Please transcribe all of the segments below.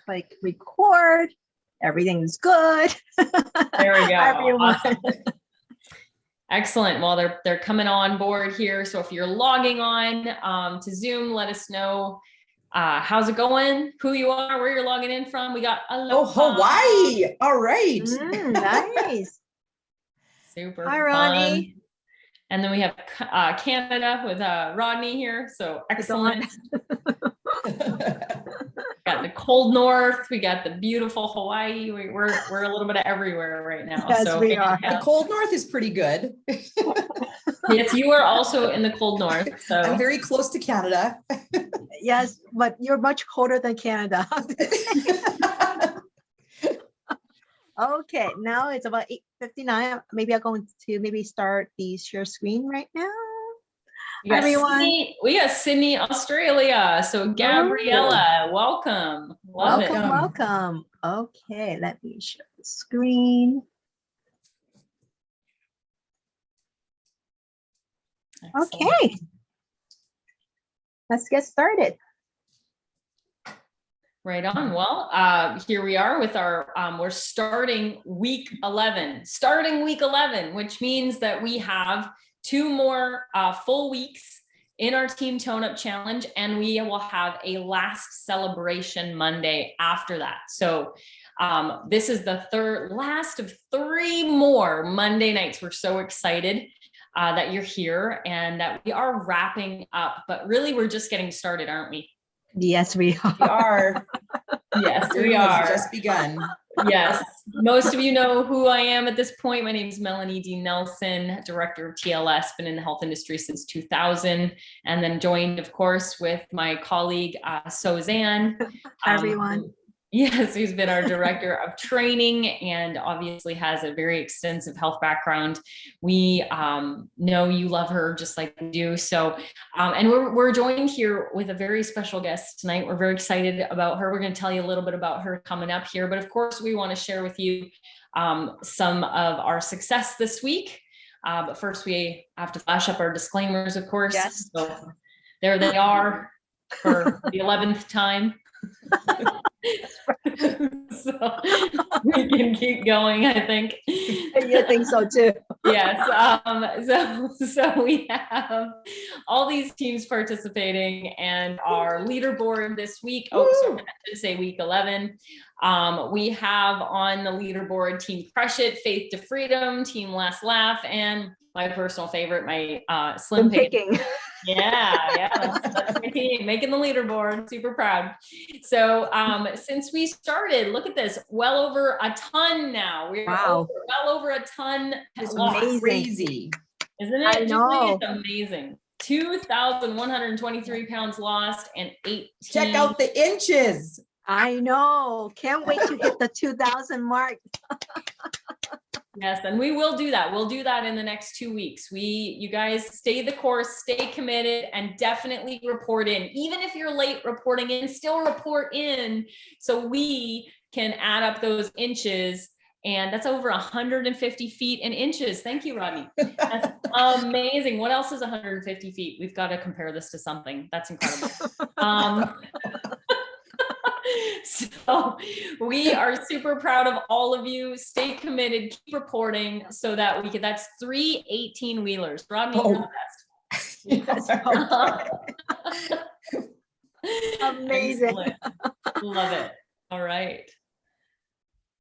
click record. Everything's good. There we go. Everyone. Awesome. Excellent. Well, they're coming on board here. So if you're logging on to Zoom, let us know how's it going, who you are, where you're logging in from. We got Hawaii. All right. Nice. Super Hi, fun. Ronnie. And then we have Canada with Rodney here. So excellent. Got the cold north. We got the beautiful Hawaii. We're a little bit of everywhere right now. Yes, so we are. The cold north is pretty good. Yes, you are also in the cold north. So I'm very close to Canada. Yes, but you're much colder than Canada. Okay, now it's about 8:59. Maybe I'm going to start the share screen right now. We got Everyone. we got Sydney, Australia. So Gabriella, welcome. Love it. Welcome. Okay, let me share the screen. Excellent. Okay. Let's get started. Right on. Well, here we are with our, we're starting week 11, which means that we have 2 more full weeks in our Team Tone Up Challenge, and we will have a last celebration Monday after that. So this is the last of 3 more Monday nights. We're so excited that you're here and that we are wrapping up, but really we're just getting started, aren't we? Yes, we are. We are. Yes, we are. Just begun. Yes. Most of you know who I am at this point. My name is Melanie D. Nelson, director of TLS, been in the health industry since 2000, and then joined, of course, with my colleague, Suzanne. Hi, everyone. Yes, who's been our director of training and obviously has a very extensive health background. We know you love her just like we do. So, and we're joined here with a very special guest tonight. We're very excited about her. We're going to tell you a little bit about her coming up here. But of course, we want to share with you some of our success this week. But first, we have to flash up our disclaimers, of course. Yes. So there they are for the 11th time. So we can keep going, I think. You think so too? Yes. So we have all these teams participating, and our leaderboard this week. Oh, sorry, I should say week 11. We have on the leaderboard Team Crush It, Faith to Freedom, Team Last Laugh, and my personal favorite, my Slim Picking. Yeah, that's my team, making the leaderboard. Super proud. So since we started, look at this, well over a ton now. We're well over a ton. It's amazing. Crazy. Isn't it? I know. It's amazing. 2,123 pounds lost and 18. Check out the inches. I know. Can't wait to hit the 2,000 mark. Yes, and we will do that. We'll do that in the next 2 weeks. You guys stay the course, stay committed, and definitely report in. Even if you're late reporting in, still report in so we can add up those inches. And that's over 150 feet in inches. Thank you, Rodney. That's amazing. What else is 150 feet? We've got to compare this to something. That's incredible. So we are super proud of all of you. Stay committed, keep reporting so that we can, that's 3 18-wheelers. Rodney, you're the best. Amazing. Love it. All right.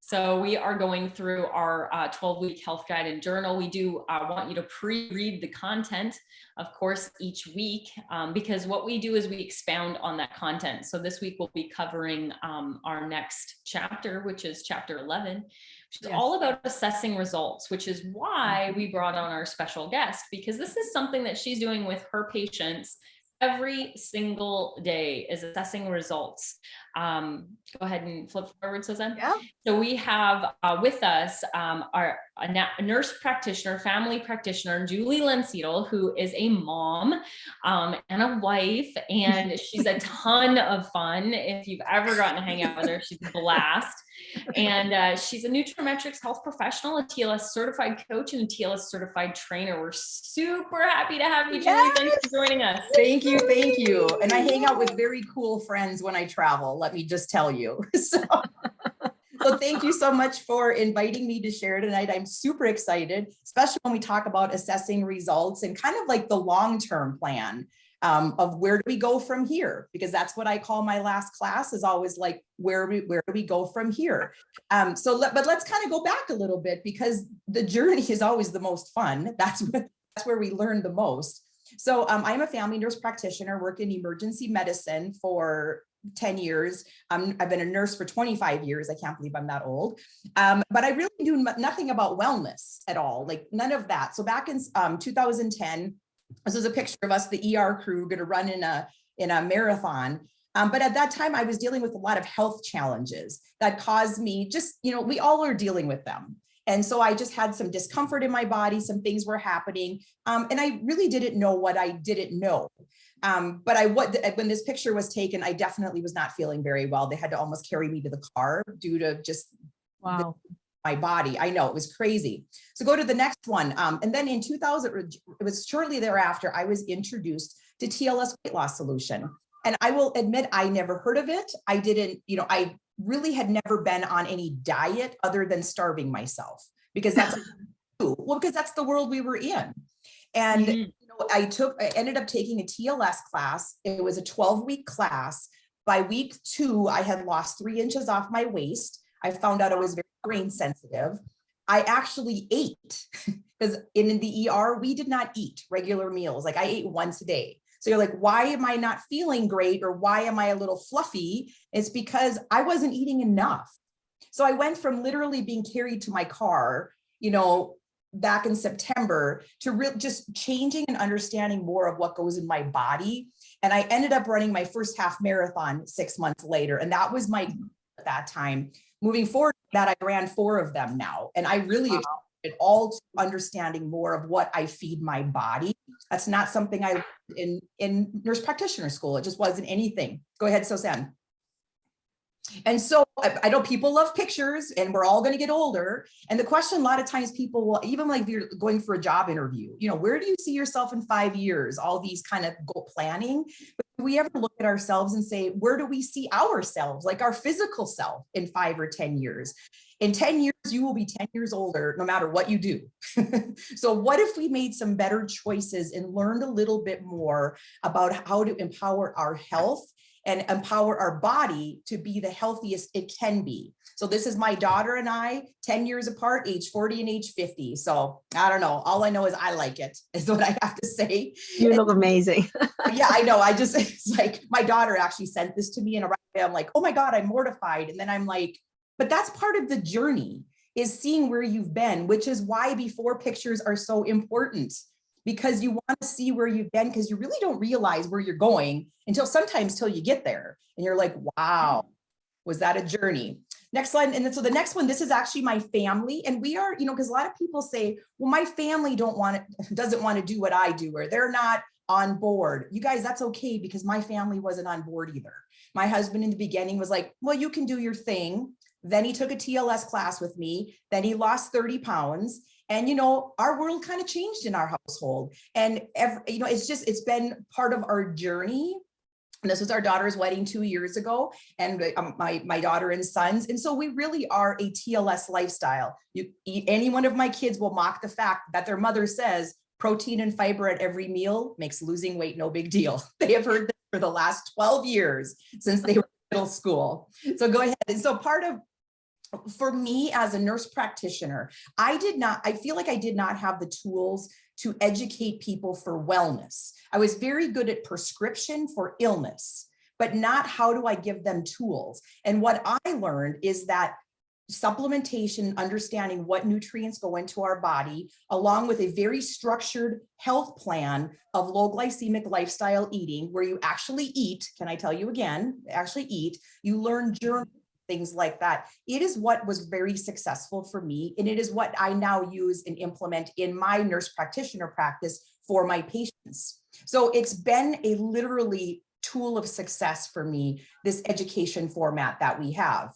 So we are going through our 12-week health guide and journal. We do want you to pre-read the content, of course, each week, because what we do is we expound on that content. So this week we'll be covering our next chapter, which is chapter 11, which is all about assessing results, which is why we brought on our special guest, because this is something that she's doing with her patients every single day, is assessing results. Go ahead and flip forward, Suzanne. Yeah. So we have with us a nurse practitioner, family practitioner, Julie Lenseedel, who is a mom and a wife, and she's a ton of fun. If you've ever gotten to hang out with her, she's a blast. And she's a Nutrimetrics health professional, a TLS certified coach, and a TLS certified trainer. We're super happy to have you, Julie. Thanks for joining us. Thank you. Thank you. And I hang out with very cool friends when I travel, let me just tell you. So thank you so much for inviting me to share tonight. I'm super excited, especially when we talk about assessing results and kind of like the long-term plan of where do we go from here? Because that's what I call my last class, is always like, where do we go from here? But let's kind of go back a little bit, because the journey is always the most fun. That's where we learn the most. So I'm a family nurse practitioner, work in emergency medicine for 10 years. I've been a nurse for 25 years. I can't believe I'm that old. But I really knew nothing about wellness at all, like none of that. So back in 2010, this is a picture of us, the ER crew, going to run in a marathon. But at that time, I was dealing with a lot of health challenges that caused me just, we all are dealing with them. And so I just had some discomfort in my body, some things were happening. And I really didn't know what I didn't know. But when this picture was taken, I definitely was not feeling very well. They had to almost carry me to the car due to just my body. I know, it was crazy. So go to the next one. And then in 2000, it was shortly thereafter, I was introduced to TLS weight loss solution. And I will admit, I never heard of it. I didn't, I really had never been on any diet other than starving myself, because that's because that's the world we were in. And I ended up taking a TLS class. It was a 12-week class. By week 2, I had lost 3 inches off my waist. I found out I was very grain sensitive. I actually ate, because in the ER, we did not eat regular meals. Like I ate once a day. So you're like, why am I not feeling great? Or why am I a little fluffy? It's because I wasn't eating enough. So I went from literally being carried to my car, back in September, to just changing and understanding more of what goes in my body. And I ended up running my first half marathon 6 months later. And that was my goal at that time. Moving forward, that I ran 4 of them now. And I really it all to understanding more of what I feed my body. That's not something I learned in nurse practitioner school. It just wasn't anything. Go ahead, Sosan. And so I know people love pictures, and we're all going to get older. And the question, a lot of times people will, even like if you're going for a job interview, where do you see yourself in 5 years? All these kind of goal planning. But do we ever look at ourselves and say, where do we see ourselves, like our physical self, in 5 or 10 years? In 10 years, you will be 10 years older, no matter what you do. So what if we made some better choices and learned a little bit more about how to empower our health and empower our body to be the healthiest it can be? So this is my daughter and I, 10 years apart, age 40 and age 50. So I don't know. All I know is I like it, is what I have to say. You look amazing. Yeah, I know. It's like, my daughter actually sent this to me, and I'm like, oh my God, I'm mortified. And then I'm like, but that's part of the journey, is seeing where you've been, which is why before pictures are so important, because you want to see where you've been, because you really don't realize where you're going until you get there. And you're like, wow, was that a journey? Next slide. And then, so the next one, this is actually my family. And we are, because a lot of people say, well, my family doesn't want to do what I do, or they're not on board. You guys, that's okay, because my family wasn't on board either. My husband in the beginning was like, well, you can do your thing. Then he took a TLS class with me. Then he lost 30 pounds. And, our world kind of changed in our household. And, it's been part of our journey. And this was our daughter's wedding 2 years ago, and my daughter and sons. And so we really are a TLS lifestyle. Any one of my kids will mock the fact that their mother says protein and fiber at every meal makes losing weight no big deal. They have heard this for the last 12 years since they were in middle school. So go ahead. And so for me as a nurse practitioner, I feel like I did not have the tools to educate people for wellness. I was very good at prescription for illness, but not how do I give them tools. And what I learned is that supplementation, understanding what nutrients go into our body, along with a very structured health plan of low glycemic lifestyle eating, where you actually eat, can I tell you again, actually eat, you learn journal, things like that. It is what was very successful for me. And it is what I now use and implement in my nurse practitioner practice for my patients. So it's been a literally tool of success for me, this education format that we have.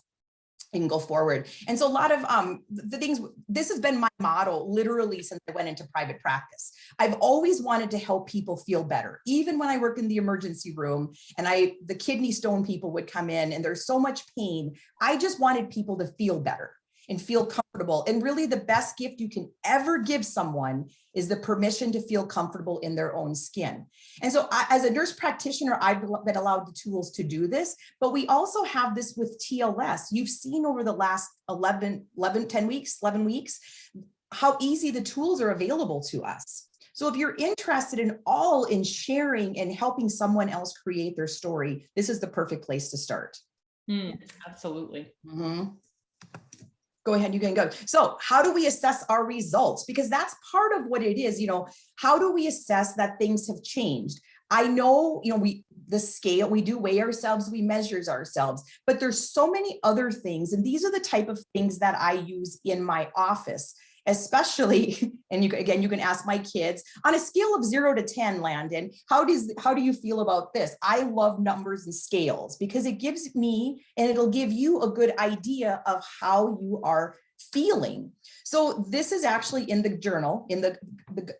and go forward. And so a lot of the things, this has been my motto literally since I went into private practice. I've always wanted to help people feel better. Even when I work in the emergency room and the kidney stone people would come in and there's so much pain, I just wanted people to feel better and feel comfortable. And really the best gift you can ever give someone is the permission to feel comfortable in their own skin. And so as a nurse practitioner, I've been allowed the tools to do this, but we also have this with TLS. You've seen over the last 11 weeks, how easy the tools are available to us. So if you're interested in sharing and helping someone else create their story, this is the perfect place to start. Absolutely. Mm-hmm. Go ahead, you can go. So how do we assess our results? Because that's part of what it is, how do we assess that things have changed? I know, the scale, we do weigh ourselves, we measure ourselves, but there's so many other things. And these are the type of things that I use in my office, especially, and you can ask my kids, on a scale of 0 to 10, Landon, how do you feel about this? I love numbers and scales because it gives me, and it'll give you a good idea of how you are feeling. So this is actually in the journal, the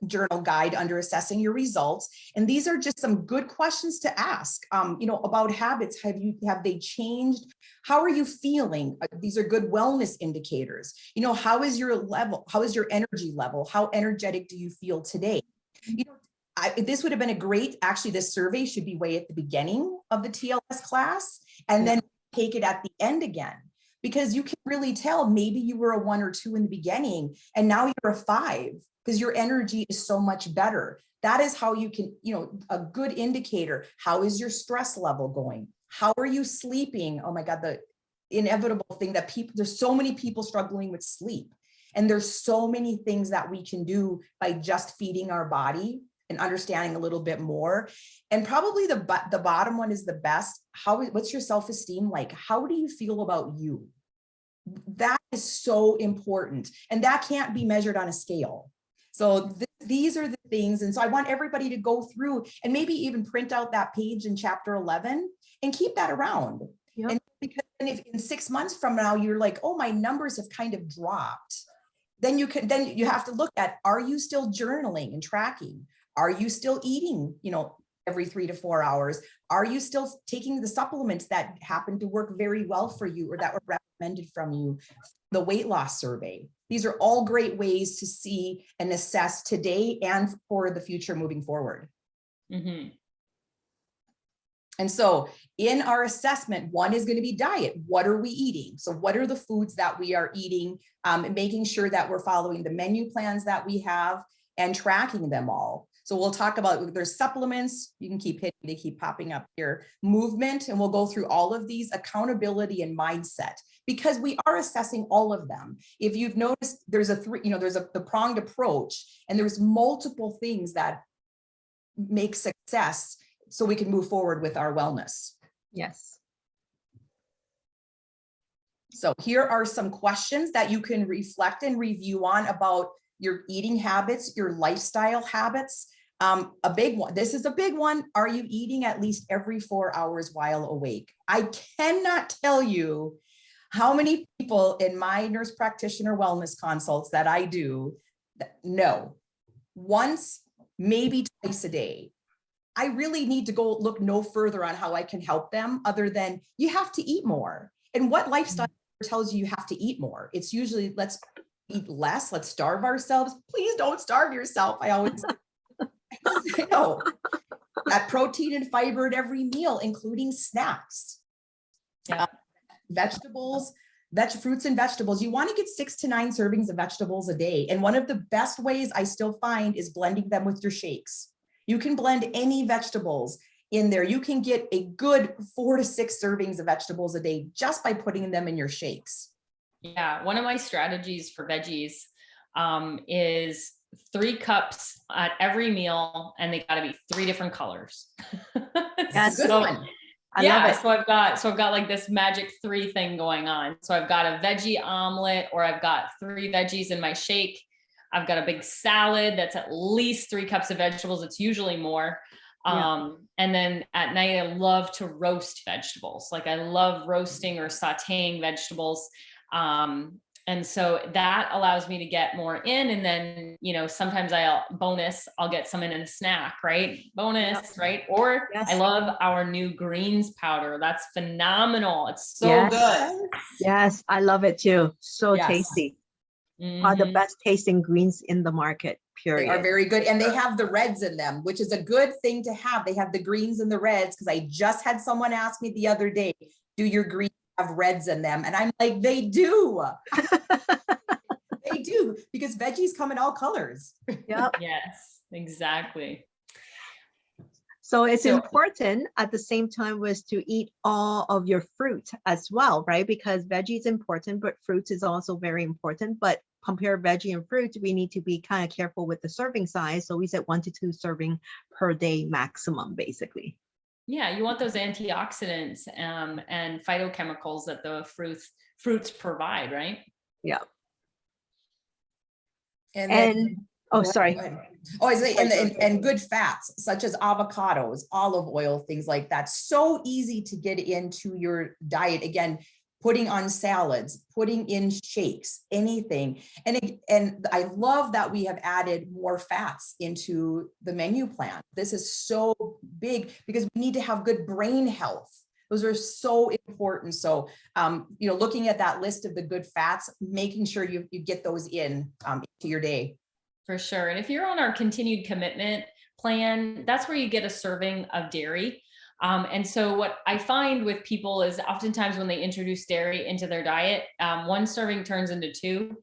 journal guide under assessing your results. And these are just some good questions to ask, about habits. Have they changed? How are you feeling? These are good wellness indicators. How is your level? How is your energy level? How energetic do you feel today? This would have been actually this survey should be way at the beginning of the TLS class and then take it at the end again. Because you can really tell maybe you were a 1 or 2 in the beginning and now you're a 5 because your energy is so much better. That is how you can, a good indicator. How is your stress level going? How are you sleeping? Oh my God, the inevitable thing that there's so many people struggling with sleep. And there's so many things that we can do by just feeding our body and understanding a little bit more. And probably the bottom one is the best. What's your self-esteem like? How do you feel about you? That is so important. And that can't be measured on a scale. So these are the things. And so I want everybody to go through and maybe even print out that page in chapter 11 and keep that around. Yep. And because if in 6 months from now, you're like, oh, my numbers have kind of dropped. Then you have to look at, are you still journaling and tracking? Are you still eating, every 3 to 4 hours? Are you still taking the supplements that happen to work very well for you or that were recommended from you? The weight loss survey. These are all great ways to see and assess today and for the future moving forward. Mm-hmm. And so in our assessment, one is going to be diet. What are we eating? So what are the foods that we are eating? Making sure that we're following the menu plans that we have and tracking them all. So we'll talk about, there's supplements, you can keep hitting, they keep popping up here, movement, and we'll go through all of these, accountability and mindset, because we are assessing all of them. If you've noticed, there's the pronged approach, and there's multiple things that make success so we can move forward with our wellness. Yes. So here are some questions that you can reflect and review on about your eating habits, your lifestyle habits. A big one. This is a big one. Are you eating at least every 4 hours while awake? I cannot tell you how many people in my nurse practitioner wellness consults that I do, no, once, maybe twice a day. I really need to go look no further on how I can help them other than you have to eat more. And what lifestyle tells you have to eat more? It's usually let's eat less, let's starve ourselves. Please don't starve yourself. I always say, no. That protein and fiber at every meal, including snacks. Yeah. Vegetables, fruits and vegetables. You want to get 6 to 9 servings of vegetables a day. And one of the best ways I still find is blending them with your shakes. You can blend any vegetables in there. You can get a good 4 to 6 servings of vegetables a day just by putting them in your shakes. Yeah, one of my strategies for veggies is 3 cups at every meal, and they got to be 3 different colors. That's so, good one. I love it. So I've got like this magic 3 thing going on. So I've got a veggie omelet, or I've got 3 veggies in my shake. I've got a big salad that's at least 3 cups of vegetables. It's usually more. And then at night, I love to roast vegetables. Like I love roasting or sauteing vegetables. And so that allows me to get more in. And then, you know, sometimes I'll get some in a snack, right? Bonus, right? Or I love our new greens powder. That's phenomenal. It's so good. Yes, I love it too. So tasty. Are the best tasting greens in the market, period. They are very good. And they have the reds in them, which is a good thing to have. They have the greens and the reds, because I just had someone ask me the other day, do your greens have reds in them? And I'm like, they do. They do, because veggies come in all colors. Yep. Yes, exactly. So it's important at the same time was to eat all of your fruit as well, right? Because veggie is important, but fruits is also very important. But compare veggie and fruit, we need to be kind of careful with the serving size. So we said 1 to 2 serving per day maximum, basically. Yeah, you want those antioxidants and phytochemicals that the fruits provide, right? Yeah. And oh, sorry. Oh, I say, and good fats such as avocados, olive oil, things like that. So easy to get into your diet. Again, putting on salads, putting in shakes, anything. And I love that we have added more fats into the menu plan. This is so big because we need to have good brain health. Those are so important. So, you know, looking at that list of the good fats, making sure you get those into your day. For sure. And if you're on our continued commitment plan, that's where you get a serving of dairy. And so what I find with people is oftentimes when they introduce dairy into their diet, 1 serving turns into 2,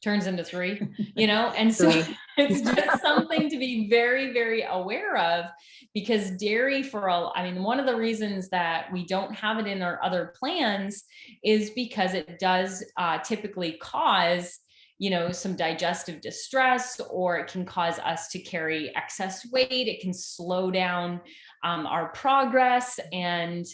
turns into 3, you know, and so it's just something to be very, very aware of, because dairy one of the reasons that we don't have it in our other plans is because it does typically cause, you know, some digestive distress, or it can cause us to carry excess weight. It can slow down our progress. And,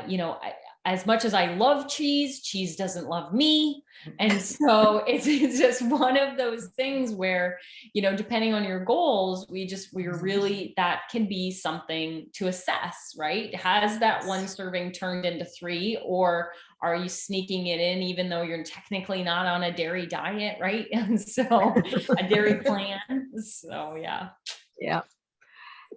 you know, as much as I love cheese doesn't love me. And so it's just one of those things where, you know, depending on your goals, we're really, that can be something to assess, right? Has that 1 serving turned into 3, or are you sneaking it in even though you're technically not on a dairy diet, right? And so a dairy plan. So yeah. Yeah.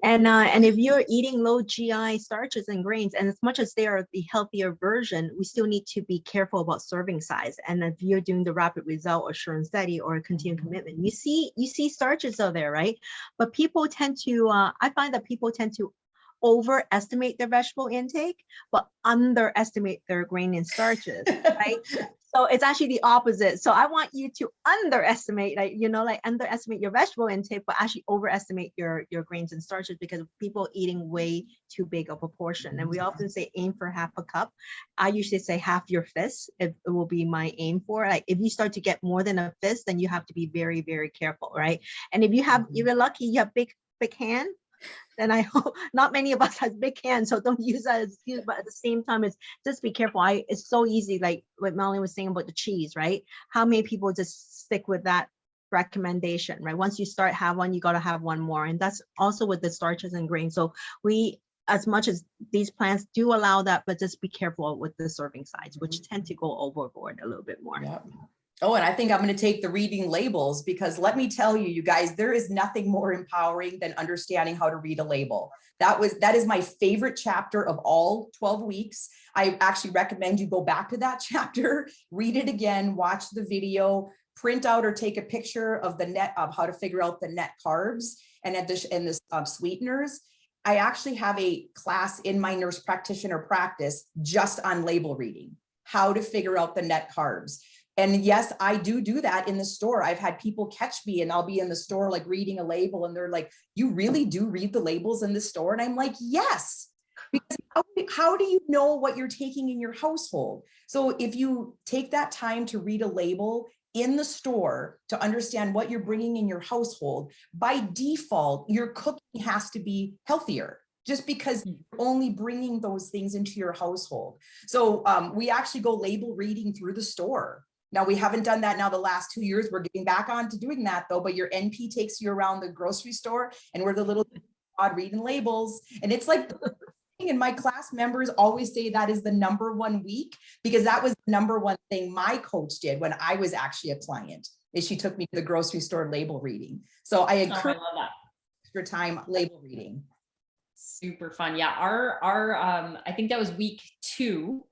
And if you're eating low GI starches and grains, and as much as they are the healthier version, we still need to be careful about serving size. And if you're doing the rapid result or sure and steady or continued commitment, you see starches are there, right? But people tend to, I find that people tend to overestimate their vegetable intake, but underestimate their grain and starches, right? So it's actually the opposite. So I want you to underestimate, underestimate your vegetable intake, but actually overestimate your grains and starches, because people eating way too big of a portion. And we often say aim for half a cup. I usually say half your fist. It will be my aim for. Like if you start to get more than a fist, then you have to be very, very careful, right? And if you're lucky, you have big hand, then I hope not many of us has big hands, so don't use that as excuse. But at the same time, it's just be careful. It's so easy, like what Melanie was saying about the cheese, right? How many people just stick with that recommendation, right? Once you start have one, you got to have one more, and that's also with the starches and grains. So we, as much as these plans do allow that, but just be careful with the serving size, which tend to go overboard a little bit more. Yep. Oh, and I think I'm going to take the reading labels, because let me tell you, you guys, there is nothing more empowering than understanding how to read a label. That is my favorite chapter of all 12 weeks. I actually recommend you go back to that chapter, read it again, watch the video, print out or take a picture of the net of how to figure out the net carbs and the sweeteners. I actually have a class in my nurse practitioner practice just on label reading, how to figure out the net carbs. And yes, I do that in the store. I've had people catch me and I'll be in the store, like reading a label, and they're like, you really do read the labels in the store? And I'm like, yes, because how do you know what you're taking in your household? So if you take that time to read a label in the store to understand what you're bringing in your household, by default, your cooking has to be healthier, just because you're only bringing those things into your household. So we actually go label reading through the store. Now, we haven't done that now the last 2 years. We're getting back on to doing that though, but your NP takes you around the grocery store, and we're the little God, reading labels. And it's like, and my class members always say that is the #1 week, because that was the #1 thing my coach did when I was actually a client, is she took me to the grocery store label reading. So I Oh, I encourage love that. extra time label reading. Super fun. Yeah. I think that was week 2.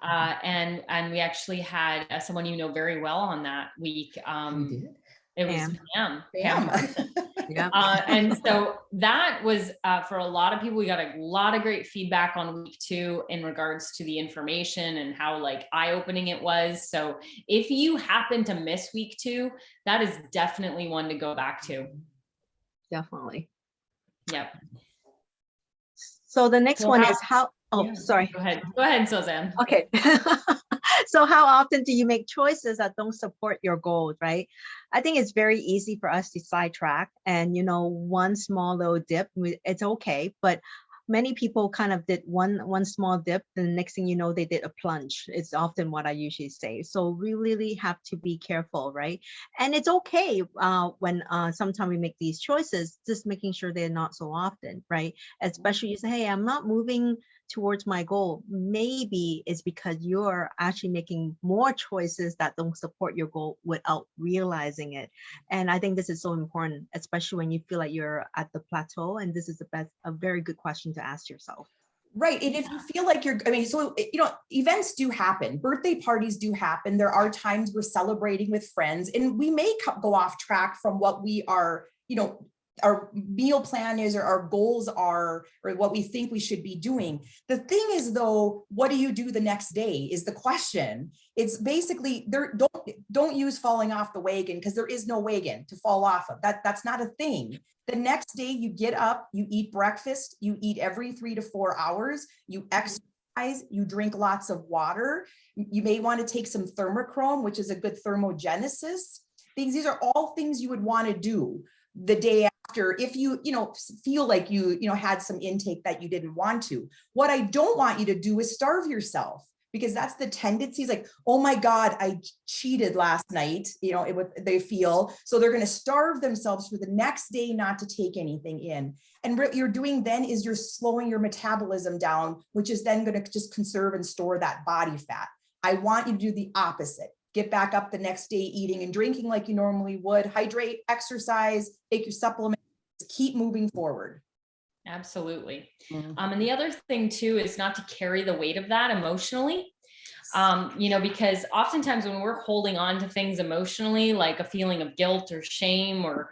And we actually had someone you know very well on that week. You did? It was Pam. Pam. Yeah. And so that was for a lot of people, we got a lot of great feedback on week 2 in regards to the information and how like eye-opening it was. So if you happen to miss week 2, that is definitely one to go back to. Definitely. Yep. So the next Well, one how- is how, oh, Yeah. sorry. Go ahead, Suzanne. Okay. So how often do you make choices that don't support your goals, right? I think it's very easy for us to sidetrack, and one small little dip, it's okay, but many people kind of did one small dip, the next thing you know, they did a plunge. It's often what I usually say. So we really have to be careful, right? And it's okay when sometimes we make these choices, just making sure they're not so often, right? Especially you say, hey, I'm not moving towards my goal. Maybe it's because you're actually making more choices that don't support your goal without realizing it. And I think this is so important, especially when you feel like you're at the plateau. And this is a very good question to ask yourself. Right. And if you feel like so, events do happen, birthday parties do happen. There are times we're celebrating with friends, and we may go off track from what we are, our meal plan is, or our goals are, or what we think we should be doing. The thing is, though, what do you do the next day is the question. It's basically, don't use falling off the wagon, because there is no wagon to fall off of. That's not a thing. The next day you get up, you eat breakfast, you eat every 3 to 4 hours, you exercise, you drink lots of water. You may want to take some thermochrome, which is a good thermogenesis. These are all things you would want to do the day after, if you feel like you had some intake that you didn't want to. What I don't want you to do is starve yourself, because that's the tendency. Is like, oh my God, I cheated last night. They feel so they're going to starve themselves for the next day not to take anything in. And what you're doing then is you're slowing your metabolism down, which is then going to just conserve and store that body fat. I want you to do the opposite. Get back up the next day, eating and drinking like you normally would, hydrate, exercise, take your supplements, keep moving forward. Absolutely. Mm-hmm. And the other thing too is not to carry the weight of that emotionally, because oftentimes when we're holding on to things emotionally, like a feeling of guilt or shame, or,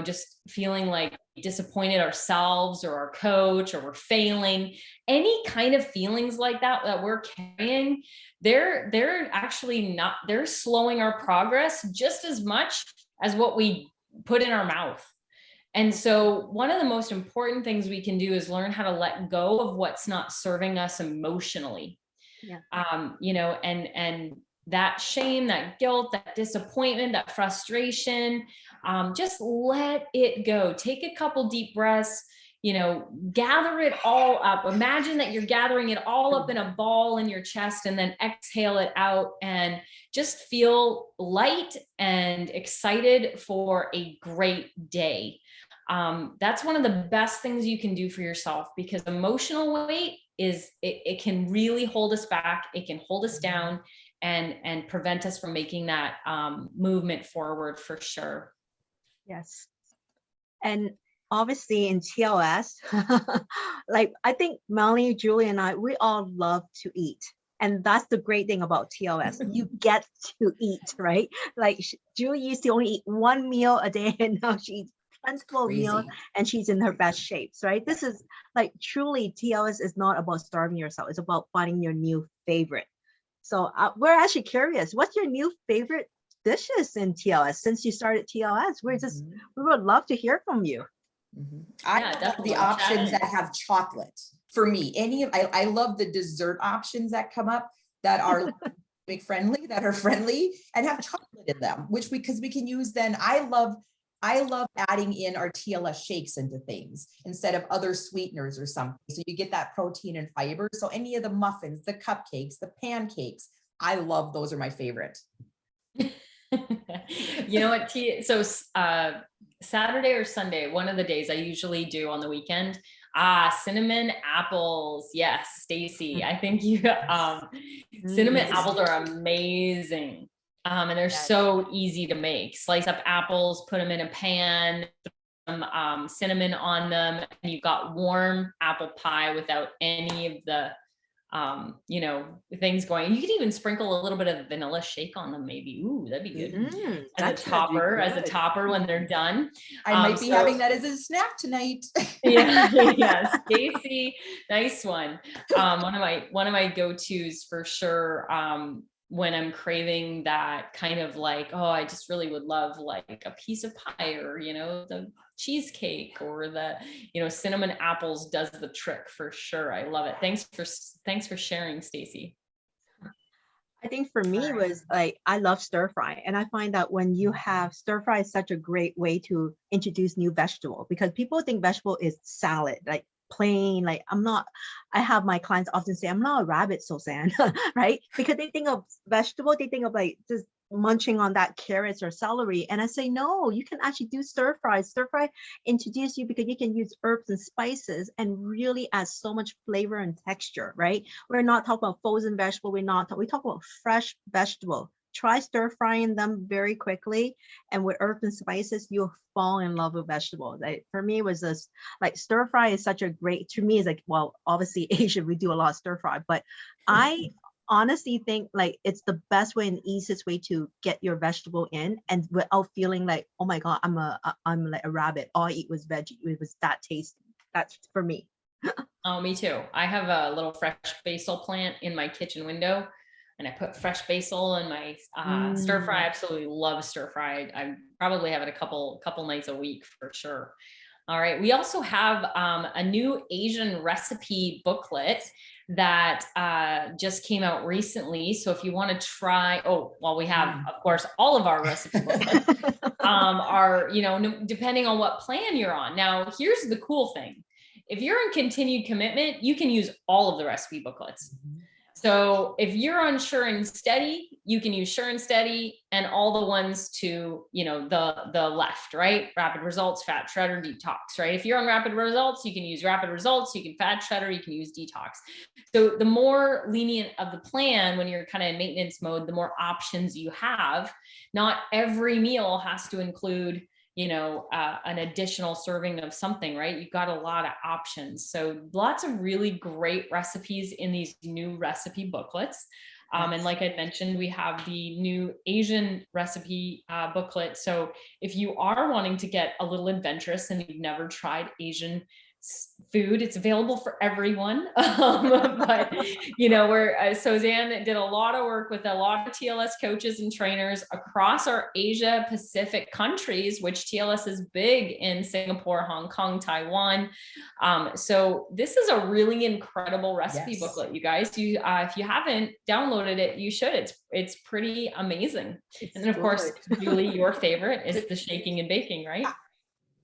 just feeling like we disappointed ourselves or our coach, or we're failing, any kind of feelings like that we're carrying, they're actually not, they're slowing our progress just as much as what we put in our mouth. And so one of the most important things we can do is learn how to let go of what's not serving us emotionally. Yeah. And that shame, that guilt, that disappointment, that frustration, just let it go. Take a couple deep breaths, gather it all up. Imagine that you're gathering it all up in a ball in your chest, and then exhale it out, and just feel light and excited for a great day. That's one of the best things you can do for yourself, because emotional weight it can really hold us back. It can hold us down and prevent us from making that movement forward, for sure. Yes. And obviously in TLS, like I think Melanie, Julie, and I, we all love to eat. And that's the great thing about TLS. You get to eat, right? Like Julie used to only eat one meal a day, and now she eats plentiful meals, and she's in her best shapes, right? This is like, truly, TLS is not about starving yourself. It's about finding your new favorite. So we're actually curious, what's your new favorite dishes in TLS since you started TLS? We would love to hear from you. I love the options that have chocolate. For me, I love the dessert options that come up that are friendly, that are friendly and have chocolate in them, because we can use then. I love adding in our TLS shakes into things instead of other sweeteners or something. So you get that protein and fiber. So any of the muffins, the cupcakes, the pancakes, I love those, are my favorite. You know what? Saturday or Sunday, one of the days I usually do on the weekend. Cinnamon apples. Yes, Stacy. I think you cinnamon Mm. apples are amazing. And they're Yes. so easy to make. Slice up apples, put them in a pan, some cinnamon on them, and you've got warm apple pie without any of the things going. You could even sprinkle a little bit of vanilla shake on them, maybe. Ooh, that'd be good. That should be As a good. topper when they're done. I might be having that as a snack tonight. Yeah, yeah, Stacy, nice one. One of my go-tos for sure. When I'm craving that kind of like, oh, I just really would love like a piece of pie, or the cheesecake, or the cinnamon apples does the trick for sure. I love it. Thanks for sharing, Stacy. I think for me was like, I love stir fry. And I find that when you have stir fry is such a great way to introduce new vegetable, because people think vegetable is salad, like plain, like I have my clients often say, I'm not a rabbit, Suzanne, right? Because they think of vegetable, they think of like just munching on that carrots or celery. And I say, no, you can actually do stir fry. Stir fry introduce you because you can use herbs and spices and really add so much flavor and texture, right? We're not talking about frozen vegetable. We talk about fresh vegetable. Try stir frying them very quickly, and with herbs and spices, you'll fall in love with vegetables. For me, it was this like stir fry is such a great, to me, is like, well, obviously Asian, we do a lot of stir fry, but I honestly think like it's the best way and easiest way to get your vegetable in, and without feeling like, oh my God, I'm like a rabbit. All I eat was veggie. It was that tasty. That's for me. Oh, me too. I have a little fresh basil plant in my kitchen window, and I put fresh basil in my stir fry. I absolutely love stir fry. I probably have it a couple nights a week for sure. All right. We also have a new Asian recipe booklet that just came out recently. So if you want to try, we have, of course, all of our recipe booklets are, depending on what plan you're on. Now, here's the cool thing. If you're in continued commitment, you can use all of the recipe booklets. So if you're on Sure and Steady, you can use Sure and Steady and all the ones to, the left, right? Rapid Results, Fat Shredder, Detox, right? If you're on Rapid Results, you can use Rapid Results, you can Fat Shredder, you can use Detox. So the more lenient of the plan, when you're kind of in maintenance mode, the more options you have. Not every meal has to include an additional serving of something, right? You've got a lot of options. So lots of really great recipes in these new recipe booklets. And like I mentioned, we have the new Asian recipe booklet. So if you are wanting to get a little adventurous and you've never tried Asian food, it's available for everyone. But where Suzanne did a lot of work with a lot of TLS coaches and trainers across our Asia Pacific countries, which TLS is big in Singapore, Hong Kong, Taiwan. So this is a really incredible recipe booklet, you guys. If you haven't downloaded it, you should. It's pretty amazing. And then of course, Julie, your favorite is the shaking and baking, right?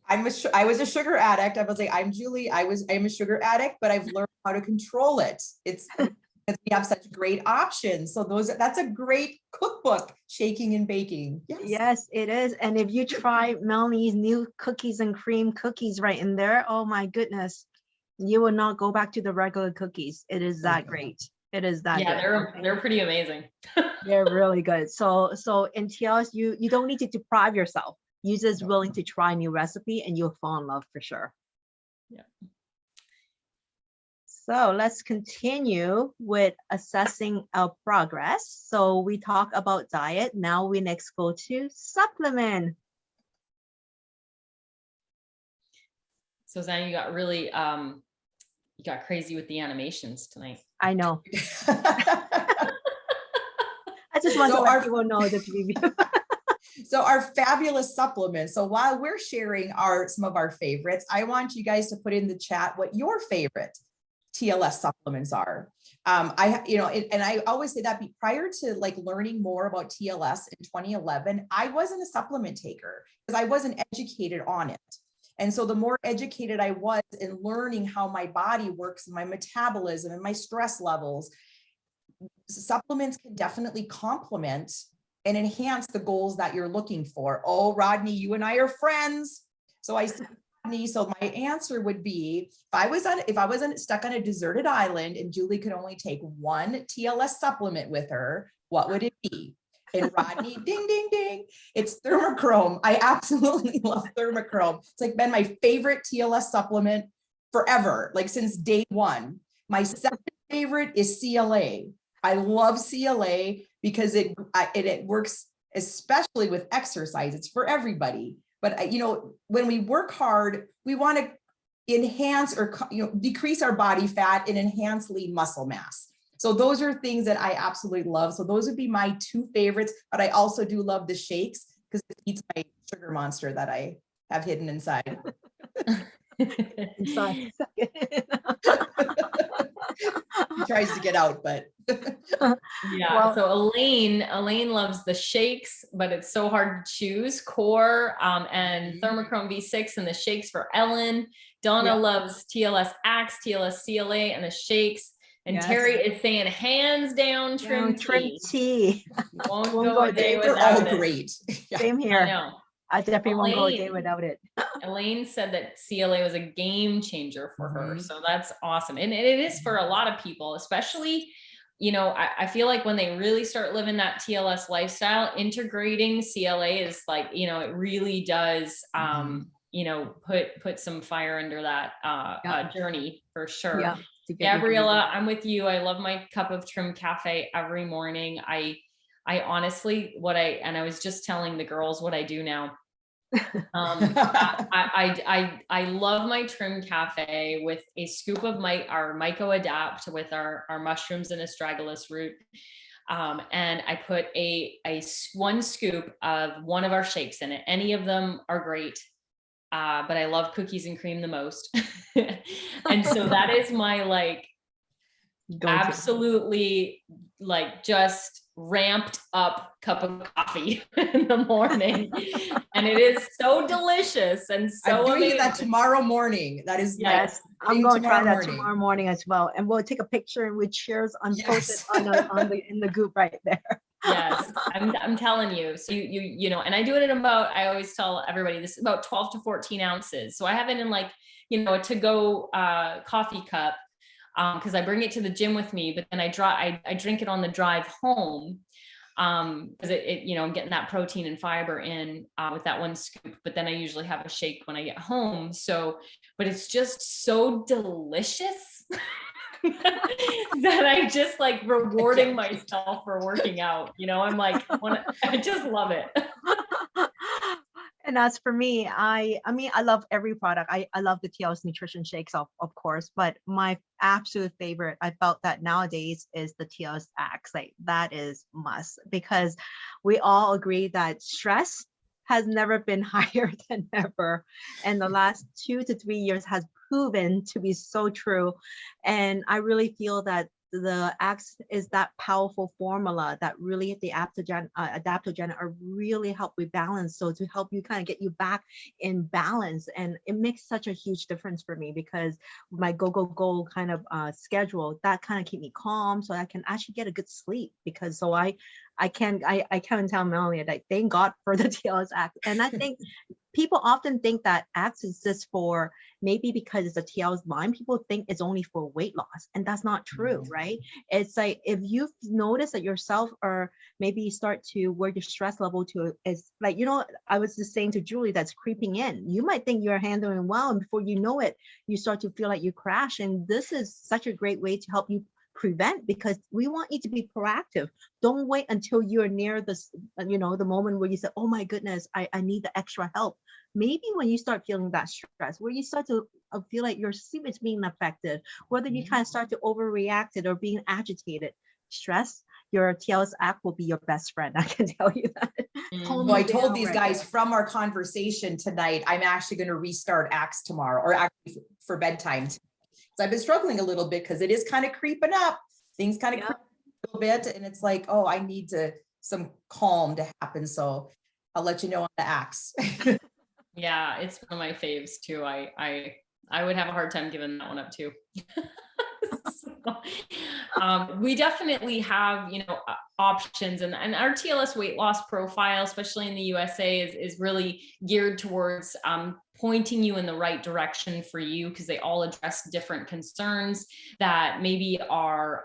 I was a sugar addict. I was like, I'm Julie. I'm a sugar addict, but I've learned how to control it. It's because we have such great options. So that's a great cookbook, shaking and baking. Yes, it is. And if you try Melanie's new cookies and cream cookies right in there, oh my goodness, you will not go back to the regular cookies. It is that great. It is that good. They're pretty amazing. They're really good. So in TLS, you don't need to deprive yourself. You're just willing to try a new recipe and you'll fall in love for sure. Yeah. So let's continue with assessing our progress. So we talk about diet. Now we next go to supplement. So Zan, you got really, you got crazy with the animations tonight. I know. I just want to let people know the preview. So our fabulous supplements. So while we're sharing some of our favorites, I want you guys to put in the chat what your favorite TLS supplements are. And I always say that prior to like learning more about TLS in 2011, I wasn't a supplement taker because I wasn't educated on it. And so the more educated I was in learning how my body works and my metabolism and my stress levels, supplements can definitely complement and enhance the goals that you're looking for. Oh, Rodney, you and I are friends. So I said, Rodney, so my answer would be, if I wasn't stuck on a deserted island and Julie could only take one TLS supplement with her, what would it be? And Rodney, ding, ding, ding. It's thermochrome. I absolutely love thermochrome. It's like been my favorite TLS supplement forever, like since day one. My second favorite is CLA. I love CLA because it works, especially with exercise. It's for everybody. But, you know, when we work hard, we want to enhance or, you know, decrease our body fat and enhance lean muscle mass. So those are things that I absolutely love. So those would be my two favorites, but I also do love the shakes because it eats my sugar monster that I have hidden inside. Inside. He tries to get out, but Yeah. Well- So Elaine loves the shakes, but it's so hard to choose. Core and Thermochrome V6 and the shakes for Ellen. Donna loves TLS Axe, TLS CLA, and the shakes. And Yes. Terry is saying hands down trim tea. tea. Won't Won't go go a day they're without all it. great. Yeah. Same I here. know. I definitely won't go a day Elaine. without it. Elaine said that CLA was a game changer for her. Mhm. So that's awesome. And it is for a lot of people, especially, you know, I feel like when they really start living that TLS lifestyle, integrating CLA is like, you know, it really does, you know, put some fire under that journey for sure. Yeah. To get you Gabriella, I'm with you. I love my cup of trim cafe every morning. I honestly, I was just telling the girls what I do now. I love my trim cafe with a scoop of our Myco Adapt with our mushrooms and astragalus root. And I put one scoop of one of our shakes in it. Any of them are great. But I love cookies and cream the most. And so that is my like Go-to. absolutely like just ramped up cup of coffee in the morning. And it is so delicious and so I'm doing amazing. that tomorrow morning. That is Yes, I'm thing going to try tomorrow that morning. tomorrow morning as well. And we'll take a picture and we cheers on Yes. post it in the group right there. Yes, I'm telling you. So you know, and I do it in about, I always tell everybody this is about 12 to 14 ounces. So I have it in like, you know, a to-go coffee cup because I bring it to the gym with me, but then I drink it on the drive home because it, you know, I'm getting that protein and fiber in with that one scoop, but then I usually have a shake when I get home. So, but it's just so delicious. That I just like rewarding myself for working out. You know, I'm like, I just love it. And as for me, I mean, I love every product. I love the TLS nutrition shakes, of course, but my absolute favorite, I felt that nowadays is the TLS Axe. Like that is must, because we all agree that stress has never been higher than ever. And the last 2 to 3 years has proven to be so true. And I really feel that the Axe is that powerful formula that really the adaptogen are really help rebalance. So to help you kind of get you back in balance, and it makes such a huge difference for me because my go kind of schedule that kind of keep me calm, so I can actually get a good sleep. Because so I can tell Melanie that thank God for the TLS Axe. And I think people often think that Axe is just for maybe because it's a TLS line, people think it's only for weight loss, and that's not true, right? It's like if you've noticed that yourself, or maybe you start to where your stress level to is like, you know, I was just saying to Julie, that's creeping in. You might think you're handling well, and before you know it, you start to feel like you crash. And this is such a great way to help you prevent, because we want you to be proactive. Don't wait until you're near this, you know, the moment where you say, oh my goodness, I need the extra help. Maybe when you start feeling that stress, where you start to feel like your sleep is being affected, whether you kind of start to overreact it or being agitated, stress, your TLS app will be your best friend. I can tell you that. So I told these guys from our conversation tonight, I'm actually going to restart Axe tomorrow, or actually for bedtime. So I've been struggling a little bit because it is kind of creeping up. Things kind of creep a little bit, and it's like, oh, I need some calm to happen. So I'll let you know on the Axe. Yeah, it's one of my faves too. I would have a hard time giving that one up too. We definitely have, options, and our TLS weight loss profile, especially in the USA, is really geared towards pointing you in the right direction for you, because they all address different concerns that maybe are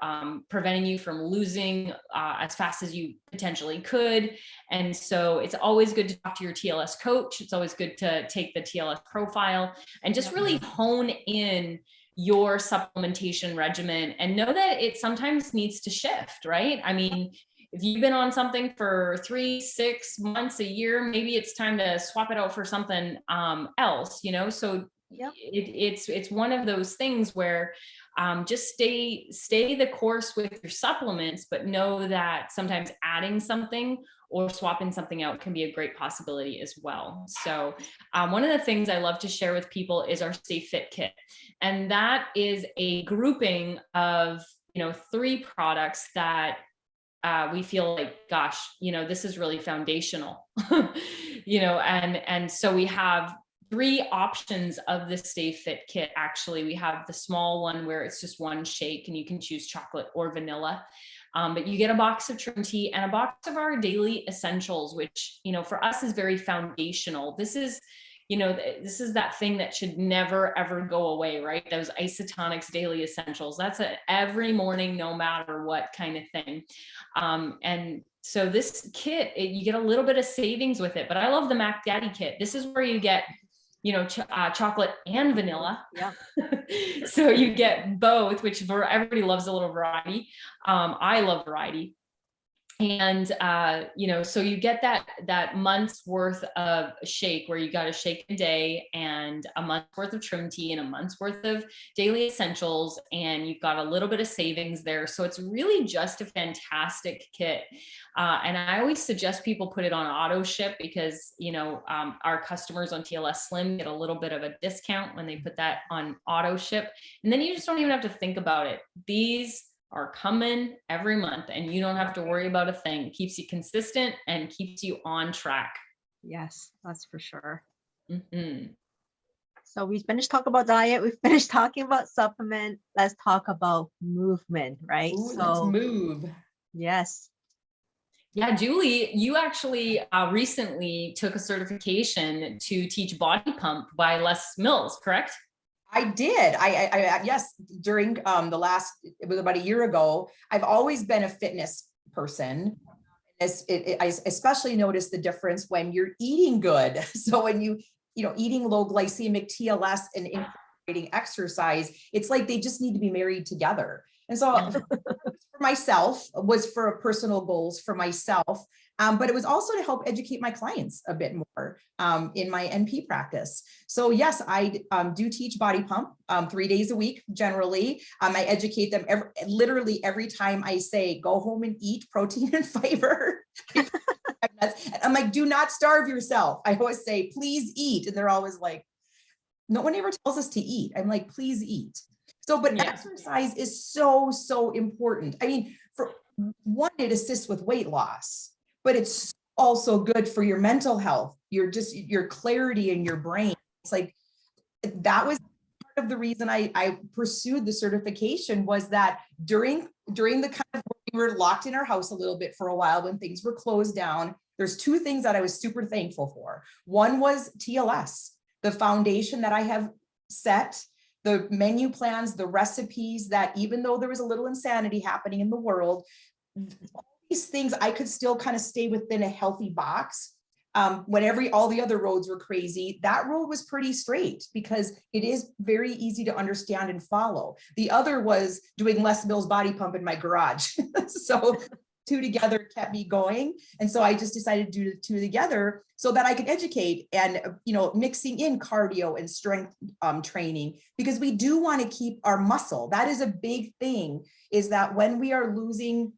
preventing you from losing as fast as you potentially could. And so it's always good to talk to your TLS coach. It's always good to take the TLS profile and just really hone in your supplementation regimen, and know that it sometimes needs to shift, right? I mean, if you've been on something for 3, 6 months, a year, maybe it's time to swap it out for something else, so it's one of those things where just stay the course with your supplements, but know that sometimes adding something or swapping something out can be a great possibility as well. So one of the things I love to share with people is our Stay Fit Kit. And that is a grouping of, 3 products that we feel like, gosh, this is really foundational, and so we have 3 options of the Stay Fit Kit. Actually, we have the small one where it's just one shake and you can choose chocolate or vanilla. But you get a box of trim tea and a box of our daily essentials, which, for us is very foundational. This is that thing that should never, ever go away, right? Those isotonics daily essentials. That's every morning, no matter what kind of thing. And so this kit, you get a little bit of savings with it, but I love the Mac Daddy kit. This is where you get chocolate and vanilla. Yeah. So you get both, which everybody loves a little variety. I love variety. And, so you get that month's worth of shake, where you got a shake a day and a month's worth of trim tea and a month's worth of daily essentials. And you've got a little bit of savings there. So it's really just a fantastic kit. And I always suggest people put it on auto ship, because, our customers on TLS Slim get a little bit of a discount when they put that on auto ship. And then you just don't even have to think about it. These are coming every month and you don't have to worry about a thing. It keeps you consistent and keeps you on track. Yes, that's for sure. Mm-hmm. So we finished talking about diet. We finished talking about supplement. Let's talk about movement, right? Ooh, let's move. Yes. Yeah, Julie, you actually recently took a certification to teach body pump by Les Mills, correct? I did. I yes, during it was about a year ago. I've always been a fitness person. I especially noticed the difference when you're eating good. So when eating low glycemic TLS and incorporating exercise, it's like they just need to be married together. And so for myself, was for personal goals for myself. But it was also to help educate my clients a bit more in my NP practice. So yes, I do teach body pump 3 days a week generally. I educate them literally every time I say, go home and eat protein and fiber. I'm like, do not starve yourself. I always say, please eat. And they're always like, no one ever tells us to eat. I'm like, please eat. So, but exercise is so, so important. I mean, for one, it assists with weight loss, but it's also good for your mental health, your clarity in your brain. It's like, that was part of the reason I pursued the certification, was that during the kind of, we were locked in our house a little bit for a while when things were closed down. There's 2 things that I was super thankful for. One was TLS, the foundation that I have set, the menu plans, the recipes, that even though there was a little insanity happening in the world, all these things, I could still kind of stay within a healthy box. When all the other roads were crazy, that road was pretty straight, because it is very easy to understand and follow. The other was doing Les Mills body pump in my garage. So 2 together kept me going. And so I just decided to do the 2 together so that I could educate and, mixing in cardio and strength training, because we do want to keep our muscle. That is a big thing, is that when we are losing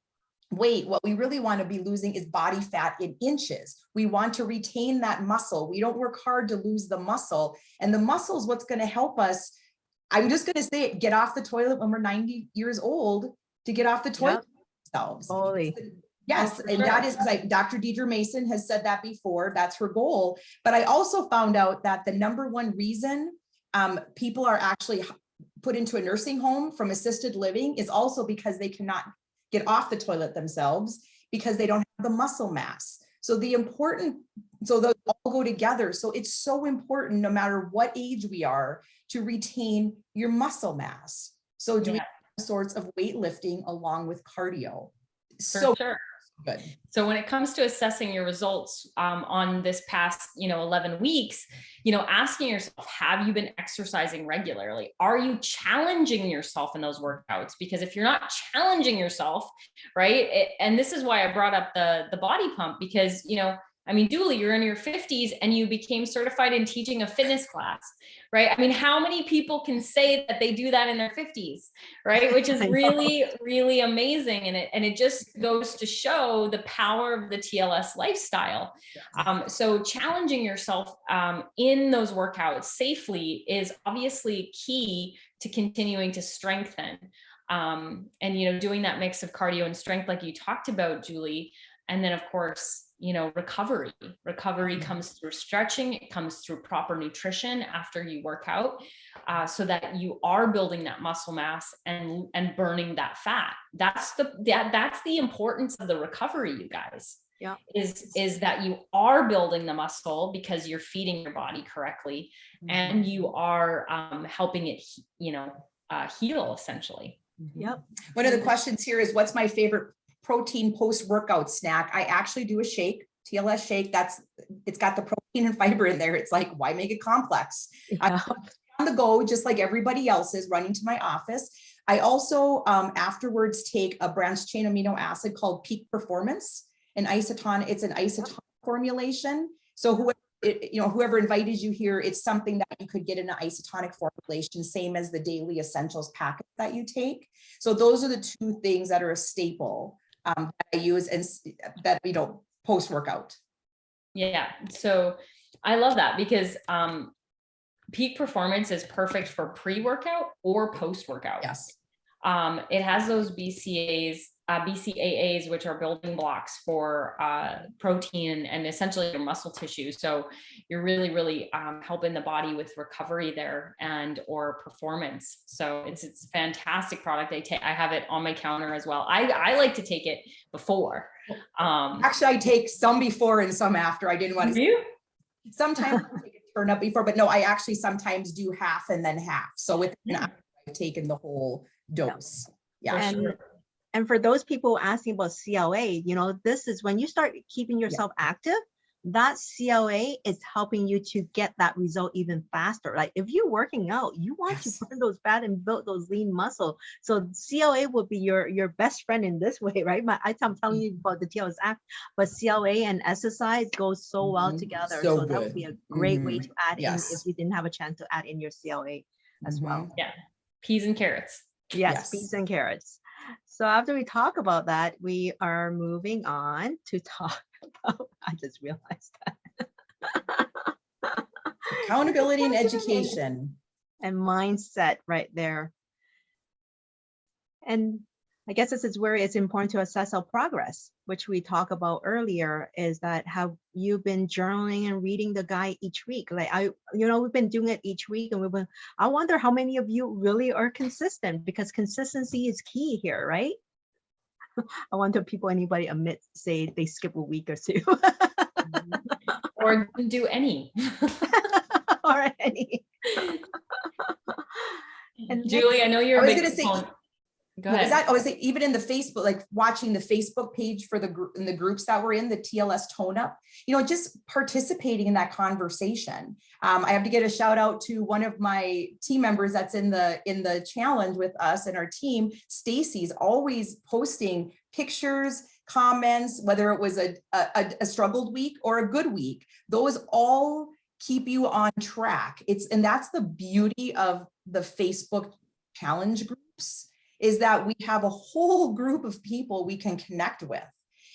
weight, what we really want to be losing is body fat in inches. We want to retain that muscle. We don't work hard to lose the muscle, and the muscle is what's going to help us. I'm just going to say it, get off the toilet when we're 90 years old, to get off the toilet themselves. Holy. Yes. And that is like Dr. Deidre Mason has said that before. That's her goal. But I also found out that the number 1 reason people are actually put into a nursing home from assisted living is also because they cannot get off the toilet themselves because they don't have the muscle mass. So so those all go together. So it's so important, no matter what age we are, to retain your muscle mass. So doing sorts of weightlifting along with cardio. So sure. Good. So when it comes to assessing your results on this past, 11 weeks, asking yourself, have you been exercising regularly? Are you challenging yourself in those workouts? Because if you're not challenging yourself, right? And this is why I brought up the body pump, because, Julie, you're in your 50s and you became certified in teaching a fitness class, right? How many people can say that they do that in their 50s, right? Which is really, really amazing. And it just goes to show the power of the TLS lifestyle. So challenging yourself in those workouts safely is obviously key to continuing to strengthen. And, doing that mix of cardio and strength, like you talked about, Julie. And then of course, recovery comes through stretching. It comes through proper nutrition after you work out, so that you are building that muscle mass and burning that fat. That's the importance of the recovery, you guys. Yeah. Is that you are building the muscle because you're feeding your body correctly, and you are helping it, heal essentially. Yep. One of the questions here is, what's my favorite protein post-workout snack? I actually do a shake, TLS shake. It's got the protein and fiber in there. It's like, why make it complex? Yeah. I'm on the go, just like everybody else is, running to my office. I also afterwards take a branched chain amino acid called Peak Performance, it's an isotonic formulation. So whoever invited you here, it's something that you could get in an isotonic formulation, same as the daily essentials packet that you take. So those are the two things that are a staple that I use, and that, post-workout. Yeah. So I love that, because Peak Performance is perfect for pre-workout or post-workout. Yes. It has those BCAAs, which are building blocks for protein and essentially your muscle tissue. So you're really, really helping the body with recovery there or performance. So it's a fantastic product. I have it on my counter as well. I like to take it before. Actually, I take some before and some after. I didn't want to. Sometimes I take a turn up before, but no, I actually sometimes do half and then half. So within an hour, I've taken the whole dose. Yeah. And for those people asking about CLA, this is when you start keeping yourself active, that CLA is helping you to get that result even faster. Like if you're working out, you want to burn those fat and build those lean muscle. So CLA will be your best friend in this way, right? I'm telling you about the TLS Act, but CLA and exercise go so well together. So that would be a great way to add in if you didn't have a chance to add in your CLA as well. Yeah. Peas and carrots. Yes, peas and carrots. So after we talk about that, we are moving on to talk about, I just realized that. Accountability and education. And mindset right there. And I guess this is where it's important to assess our progress, which we talked about earlier, is that have you been journaling and reading the guide each week? Like we've been doing it each week, and I wonder how many of you really are consistent, because consistency is key here, right? I wonder if anybody say they skip a week or two. Or didn't do any. Or any. And Julie, I know you're a big proponent. Go ahead. I was saying, even in the Facebook, like watching the Facebook page for the groups that we're in, the TLS Tone Up, just participating in that conversation. I have to get a shout out to one of my team members that's in the challenge with us and our team. Stacy's always posting pictures, comments, whether it was a struggled week or a good week. Those all keep you on track. And that's the beauty of the Facebook challenge groups, is that we have a whole group of people we can connect with,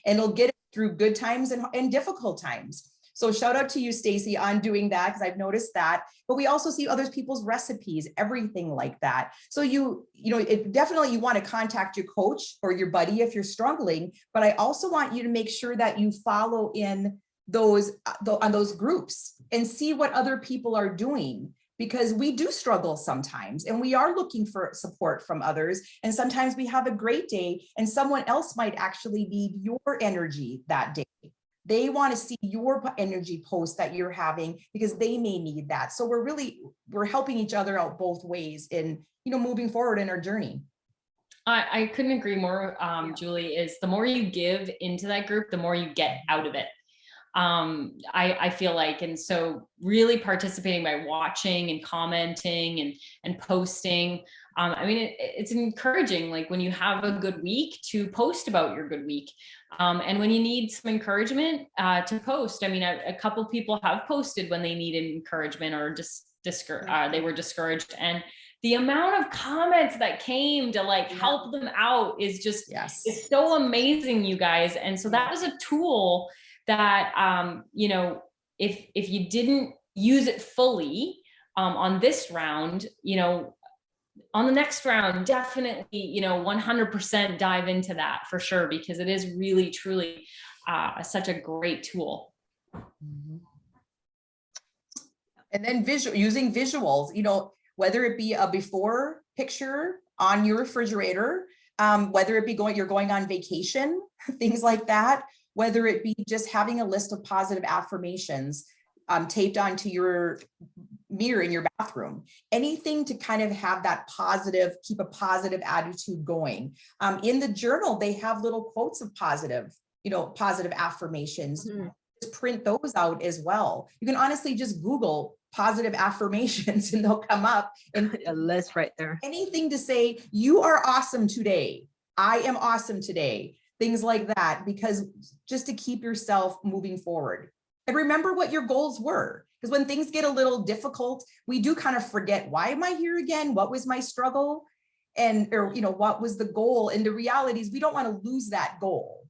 and it'll get through good times and difficult times. So shout out to you, Stacy, on doing that, because I've noticed that. But we also see other people's recipes, everything like that. So definitely you want to contact your coach or your buddy if you're struggling, but I also want you to make sure that you follow in on those groups and see what other people are doing. because we do struggle sometimes and we are looking for support from others. And sometimes we have a great day and someone else might actually need your energy that day. They want to see your energy post that you're having because they may need that. So we're helping each other out both ways in, moving forward in our journey. I couldn't agree more, Julie, is the more you give into that group, the more you get out of it. I feel like, and so really participating by watching and commenting and posting. I mean, it's encouraging, like when you have a good week to post about your good week. And when you need some encouragement, to post. I mean, a couple people have posted when they needed encouragement or just they were discouraged, and the amount of comments that came to like help them out is just, it's so amazing, you guys. And so that was a tool that, if you didn't use it fully, on this round, on the next round, definitely, 100% dive into that for sure, because it is really, truly, such a great tool. And then using visuals, whether it be a before picture on your refrigerator, whether it be you're going on vacation, things like that, whether it be just having a list of positive affirmations taped onto your mirror in your bathroom, anything to kind of have that keep a positive attitude going. In the journal, they have little quotes of positive affirmations. Just print those out as well. You can honestly just Google positive affirmations and they'll come up, and a list right there. Anything to say, you are awesome today. I am awesome today. Things like that, because just to keep yourself moving forward. And remember what your goals were. Because when things get a little difficult, we do kind of forget, why am I here again? What was my struggle? Or what was the goal? And the reality is we don't want to lose that goal.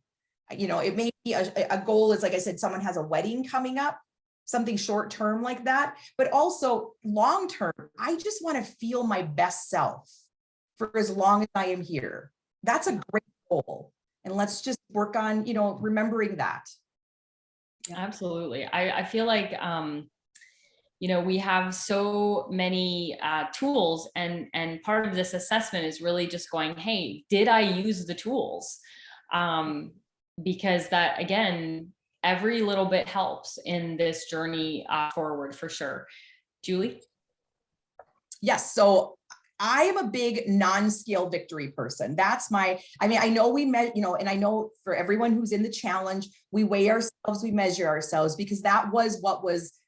It may be a goal is, like I said, someone has a wedding coming up, something short term like that, but also long term, I just want to feel my best self for as long as I am here. That's a great goal. And let's just work on, remembering that. Absolutely. I feel like, we have so many tools, and part of this assessment is really just going, hey, did I use the tools? Because that, again, every little bit helps in this journey forward for sure. Julie? Yes. So I am a big non-scale victory person. I know we met, and I know for everyone who's in the challenge, we weigh ourselves, we measure ourselves, because that was what was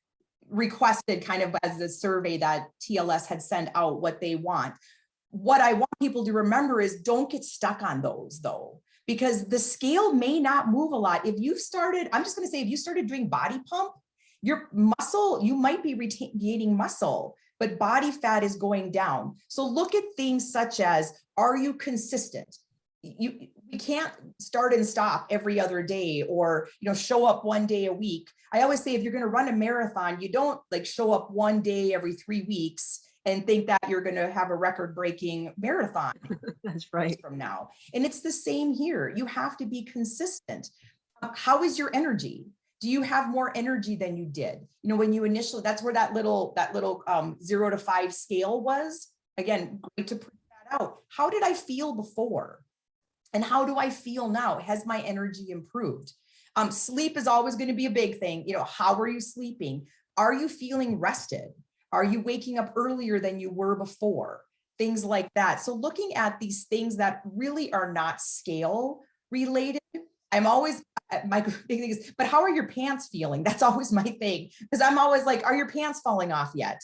requested kind of as the survey that TLS had sent out, what they want. What I want people to remember is don't get stuck on those though, because the scale may not move a lot. If you started doing body pump, your muscle, you might be gaining muscle, but body fat is going down. So look at things such as, are you consistent? We can't start and stop every other day, or show up one day a week. I always say, if you're going to run a marathon, you don't show up one day every 3 weeks and think that you're going to have a record-breaking marathon. That's right. From now. And it's the same here. You have to be consistent. How is your energy? Do you have more energy than you did? When you initially, that's where that little 0 to 5 scale was. Again, great to print that out. How did I feel before? And how do I feel now? Has my energy improved? Sleep is always going to be a big thing. How are you sleeping? Are you feeling rested? Are you waking up earlier than you were before? Things like that. So looking at these things that really are not scale related, I'm always, my big thing is, but how are your pants feeling? That's always my thing, because I'm always like, are your pants falling off yet?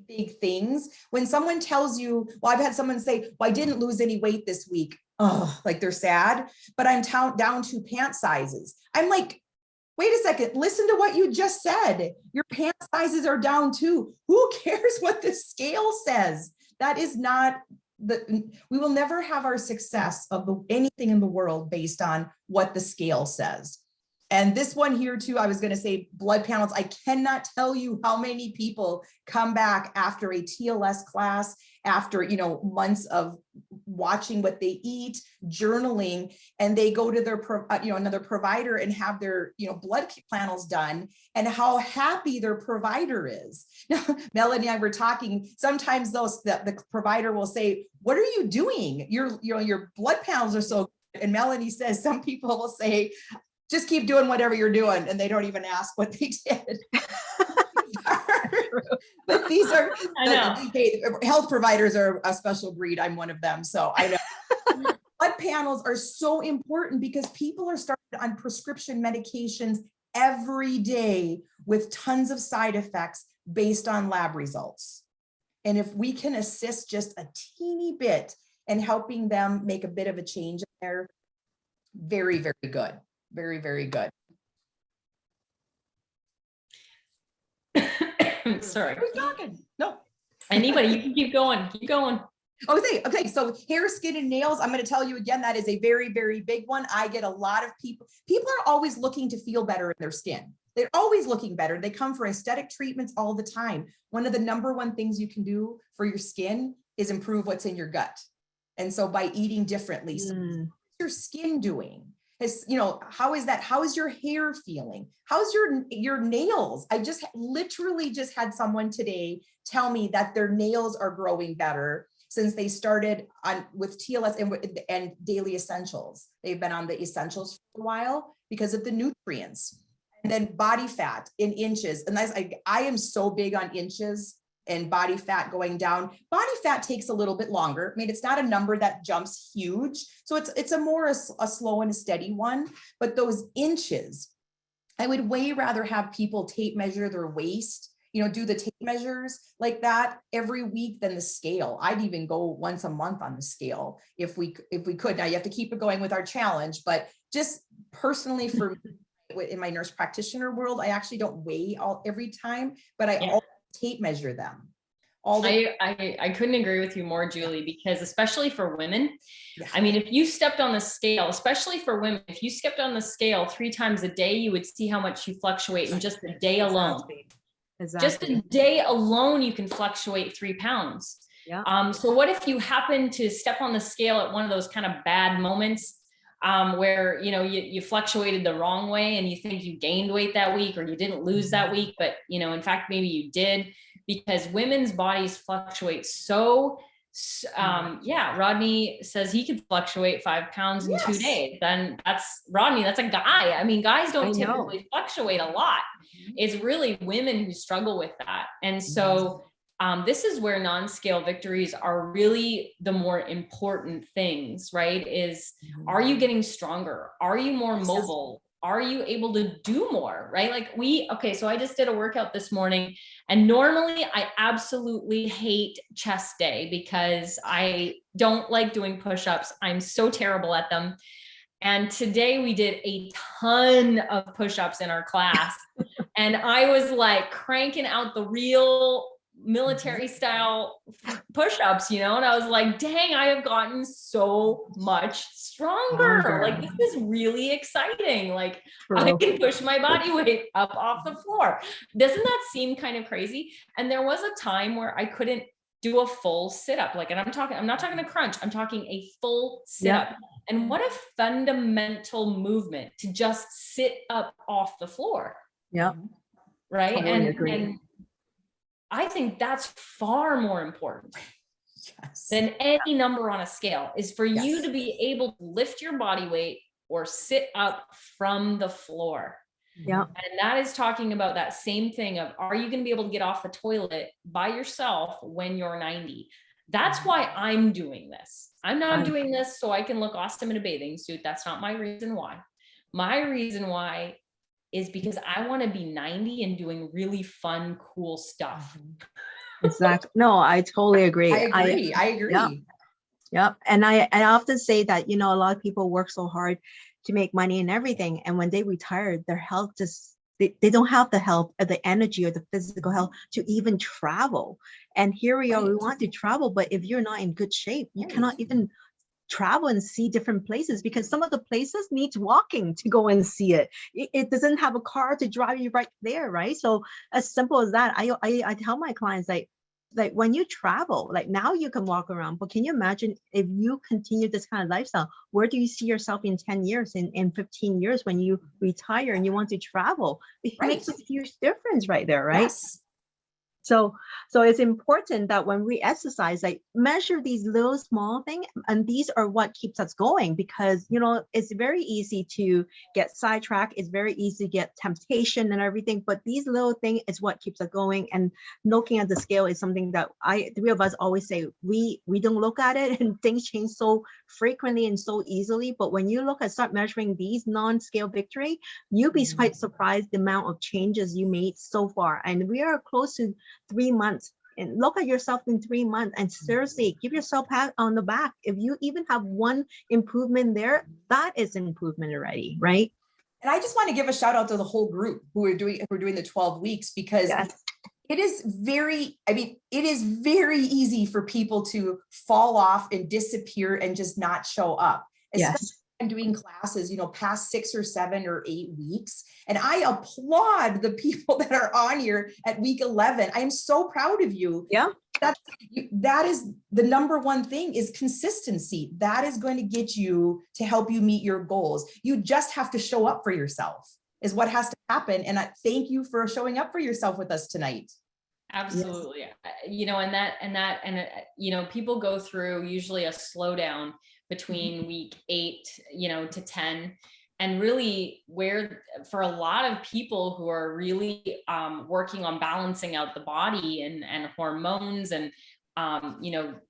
Big things. When someone tells you, well, I've had someone say, well, I didn't lose any weight this week. Oh, like they're sad, but I'm down 2 pant sizes. I'm like, wait a second, listen to what you just said. Your pant sizes are down too. Who cares what the scale says? That is not we will never have our success of anything in the world based on what the scale says. And this one here too, I was going to say blood panels. I cannot tell you how many people come back after a TLS class, after, you know, months of watching what they eat, journaling, and they go to their, you know, another provider and have their, you know, blood panels done, and how happy their provider is. Now, Melanie and I were talking, sometimes the provider will say, what are you doing? Your blood panels are so good. And Melanie says, some people will say, just keep doing whatever you're doing, and they don't even ask what they did. But these are, hey, health providers are a special breed. I'm one of them, so I know. Blood panels are so important because people are starting on prescription medications every day with tons of side effects based on lab results. And if we can assist just a teeny bit in helping them make a bit of a change there, very, very good. Very, very good. Sorry. Who's talking? No. Anybody, you can keep going. Keep going. Okay, so hair, skin, and nails. I'm going to tell you again, that is a very, very big one. I get a lot of people are always looking to feel better in their skin. They're always looking better. They come for aesthetic treatments all the time. One of the number one things you can do for your skin is improve what's in your gut. And so by eating differently, so what's your skin doing? You know, how is that? How is your hair feeling? How's your nails? I literally just had someone today tell me that their nails are growing better since they started with TLS and daily essentials. They've been on the essentials for a while because of the nutrients. And then body fat in inches. And I am so big on inches and body fat going down. Body fat takes a little bit longer. I mean, it's not a number that jumps huge. So it's a slow and a steady one, but those inches, I would way rather have people tape measure their waist, you know, do the tape measures like that every week than the scale. I'd even go once a month on the scale if we could. Now you have to keep it going with our challenge, but just personally for me, in my nurse practitioner world, I actually don't weigh every time, but I always tape measure them. I couldn't agree with you more, Julie, because especially for women, I mean, if you stepped on the scale, especially for women, if you stepped on the scale 3 times a day, you would see how much you fluctuate in just a day alone. Exactly. Just a day alone, you can fluctuate 3 pounds. Yeah. So what if you happen to step on the scale at one of those kind of bad moments where, you know, you fluctuated the wrong way and you think you gained weight that week or you didn't lose that week, but, you know, in fact, maybe you did, because women's bodies fluctuate so, Rodney says he could fluctuate 5 pounds in 2 days. Then that's Rodney, that's a guy. I mean, guys don't typically fluctuate a lot. It's really women who struggle with that. And so this is where non-scale victories are really the more important things, right? Is, are you getting stronger? Are you more mobile? Are you able to do more, right? Like so I just did a workout this morning, and normally I absolutely hate chest day because I don't like doing push-ups. I'm so terrible at them. And today we did a ton of push-ups in our class. And I was like cranking out the real military style push-ups, you know, and I was like, dang, I have gotten so much stronger. Like, this is really exciting. Like, I can push my body weight up off the floor. Doesn't that seem kind of crazy? And there was a time where I couldn't do a full sit-up. Like, and I'm not talking a crunch, I'm talking a full sit-up. Yeah. And what a fundamental movement to just sit up off the floor. Yeah. Right. Totally and I think that's far more important than any number on a scale, is for you to be able to lift your body weight or sit up from the floor. Yeah. And that is talking about that same thing of, are you going to be able to get off the toilet by yourself when you're 90? That's why I'm doing this. I'm not doing this so I can look awesome in a bathing suit. That's not my reason why. My reason why is because I want to be 90 and doing really fun, cool stuff. Exactly. No, I totally agree. I agree. Yeah. And I often say that, you know, a lot of people work so hard to make money and everything. And when they retire, their health just, they don't have the health or the energy or the physical health to even travel. And here we are, we want to travel, but if you're not in good shape, you cannot even travel and see different places, because some of the places needs walking to go and see it. It doesn't have a car to drive you right there, right? So as simple as that, I tell my clients, like when you travel, like now you can walk around, but can you imagine if you continue this kind of lifestyle, where do you see yourself in 10 years, in 15 years when you retire and you want to travel? It makes a huge difference right there, right? Yes. So it's important that when we exercise, like measure these little small things, and these are what keeps us going, because it's very easy to get sidetracked. It's very easy to get temptation and everything, but these little things is what keeps us going. And looking at the scale is something that three of us always say, we don't look at it, and things change so frequently and so easily. But when you start measuring these non-scale victory, you'll be quite surprised the amount of changes you made so far. And we are close to 3 months, and look at yourself in 3 months and seriously give yourself a pat on the back. If you even have one improvement there, that is an improvement already, right? And I just want to give a shout out to the whole group who are doing the 12 weeks, because it is very easy for people to fall off and disappear and just not show up. Especially I'm doing classes, past 6 or 7 or 8 weeks. And I applaud the people that are on here at week 11. I am so proud of you. Yeah. That is the number one thing, is consistency. That is going to get you to help you meet your goals. You just have to show up for yourself is what has to happen. And I thank you for showing up for yourself with us tonight. Absolutely. People go through usually a slowdown between week 8, to 10. And really, where for a lot of people who are really working on balancing out the body and hormones and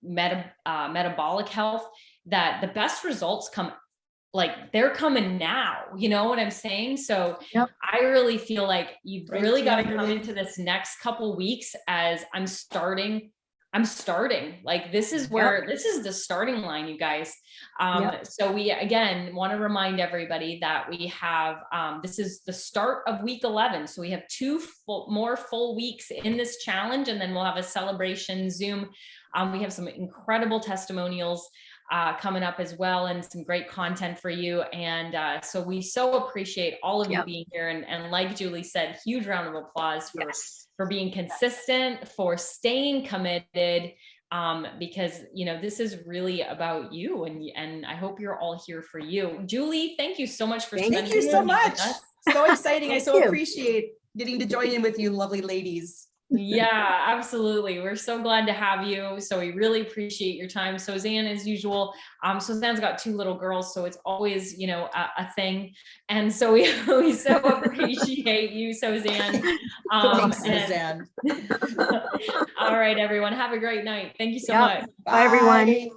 metabolic health, that the best results come, like they're coming now, you know what I'm saying? So I really feel like you've really got to come into this next couple weeks as I'm starting. Like this is where this is the starting line, you guys. So we again want to remind everybody that we have this is the start of week 11. So we have 2 more full weeks in this challenge, and then we'll have a celebration Zoom. We have some incredible testimonials coming up as well, and some great content for you. And so we so appreciate all of you being here. And like Julie said, huge round of applause for being consistent, for staying committed, because this is really about you, and I hope you're all here for you. Julie, thank you so much for spending Thank you so much. So exciting. I so you. Appreciate getting to join in with you lovely ladies. Yeah, absolutely. We're so glad to have you. So we really appreciate your time. Suzanne, as usual, Suzanne's got 2 little girls, so it's always, a thing. And so we so appreciate you, Suzanne. Thanks, Suzanne. All right, everyone. Have a great night. Thank you so much. Bye, everyone.